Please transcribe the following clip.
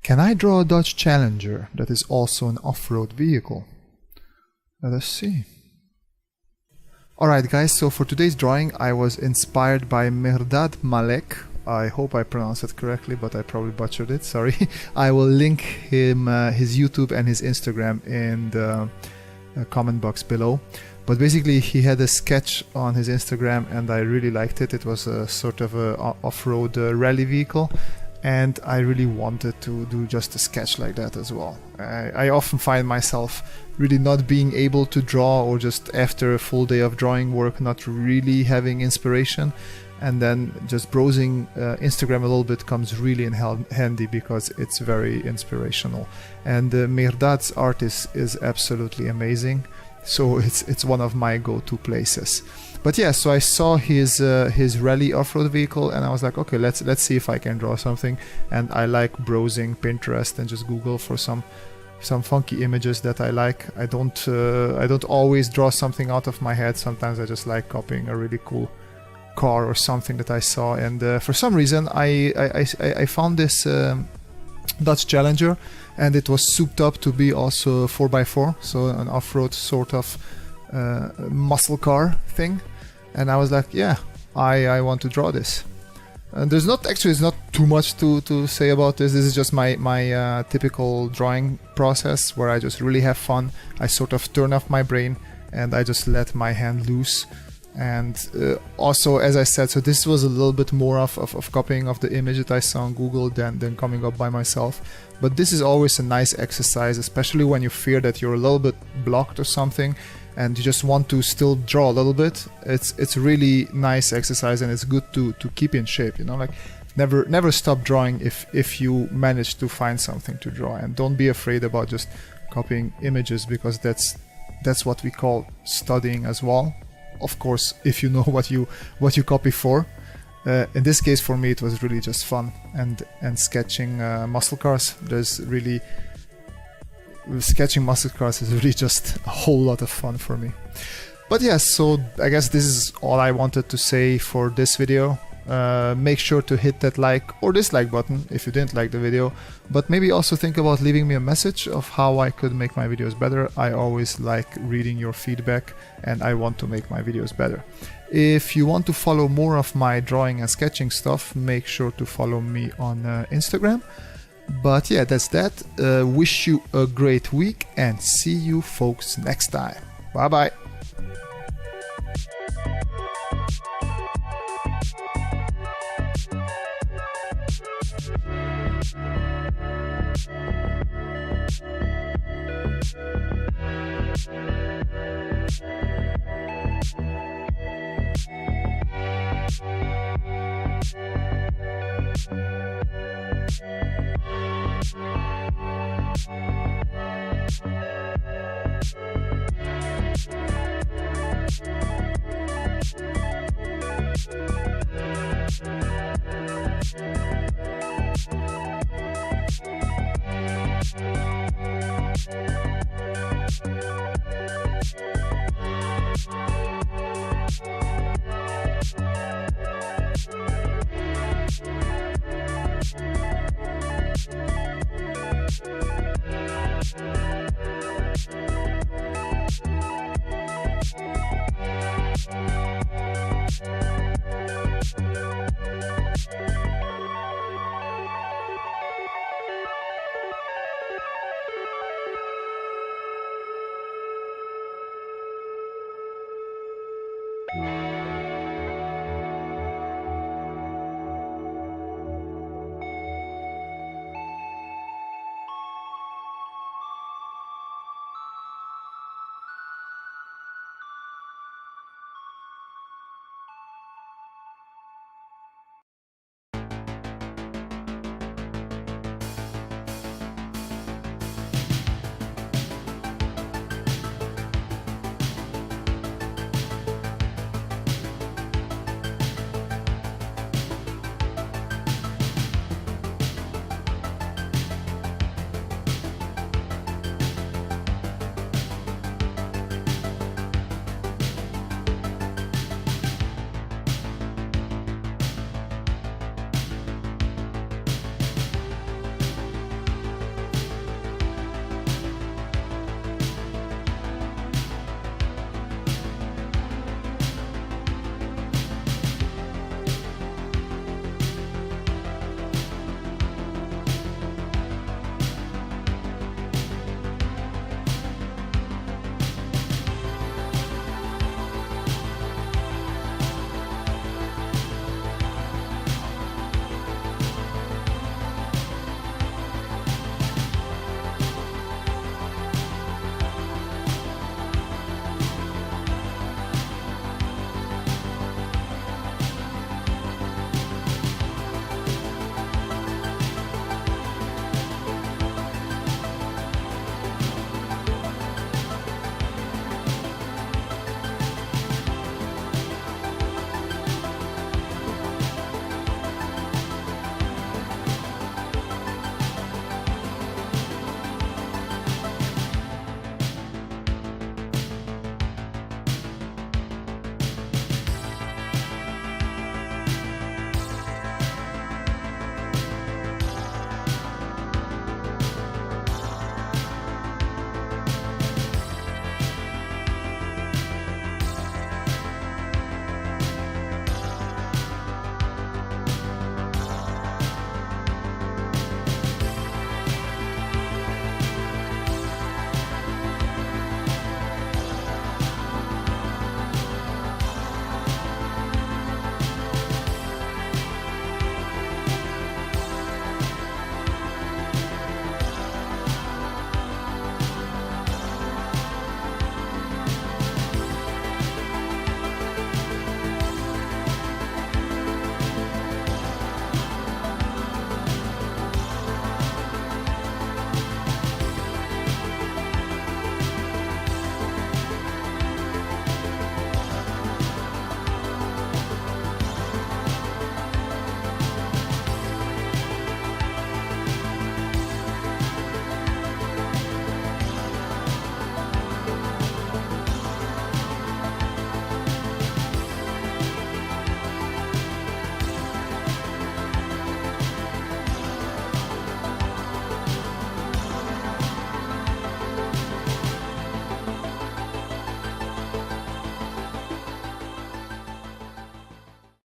Can I draw a Dodge Challenger that is also an off-road vehicle? Let us see. Alright guys, so for today's drawing I was inspired by Mehrdad Malek. I hope I pronounced it correctly, but I probably butchered it, sorry. I will link him, his YouTube and his Instagram in the comment box below. But basically he had a sketch on his Instagram and I really liked it. It was a sort of a off-road rally vehicle, and I really wanted to do just a sketch like that as well. I often find myself really not being able to draw, or just after a full day of drawing work not really having inspiration, and then just browsing Instagram a little bit comes really in handy because it's very inspirational. And Mehrdad's art is absolutely amazing, so it's one of my go-to places. But yeah, so I saw his rally off-road vehicle and I was like, okay, let's see if I can draw something. And I like browsing Pinterest and just Google for some funky images that I like. I don't always draw something out of my head. Sometimes I just like copying a really cool car or something that I saw. And for some reason I found this Dodge Challenger, and it was souped up to be also 4x4, so an off-road sort of muscle car thing. And I was like, yeah, I want to draw this. And there's not too much to say about this. This is just my typical drawing process where I just really have fun. I sort of turn off my brain and I just let my hand loose. And also, as I said, so this was a little bit more of copying of the image that I saw on Google than coming up by myself. But this is always a nice exercise, especially when you fear that you're a little bit blocked or something and you just want to still draw a little bit. It's really nice exercise, and it's good to keep in shape, you know, like never stop drawing if you manage to find something to draw. And don't be afraid about just copying images, because that's what we call studying as well. Of course, if you know what you copy for. In this case, for me, it was really just fun, and sketching muscle cars. Sketching muscle cars is really just a whole lot of fun for me. But yeah, so I guess this is all I wanted to say for this video. Make sure to hit that like or dislike button if you didn't like the video, but maybe also think about leaving me a message of how I could make my videos better. I always like reading your feedback and I want to make my videos better. If you want to follow more of my drawing and sketching stuff, make sure to follow me on Instagram. But yeah, that's that. Wish you a great week and see you folks next time. Bye bye. Bye.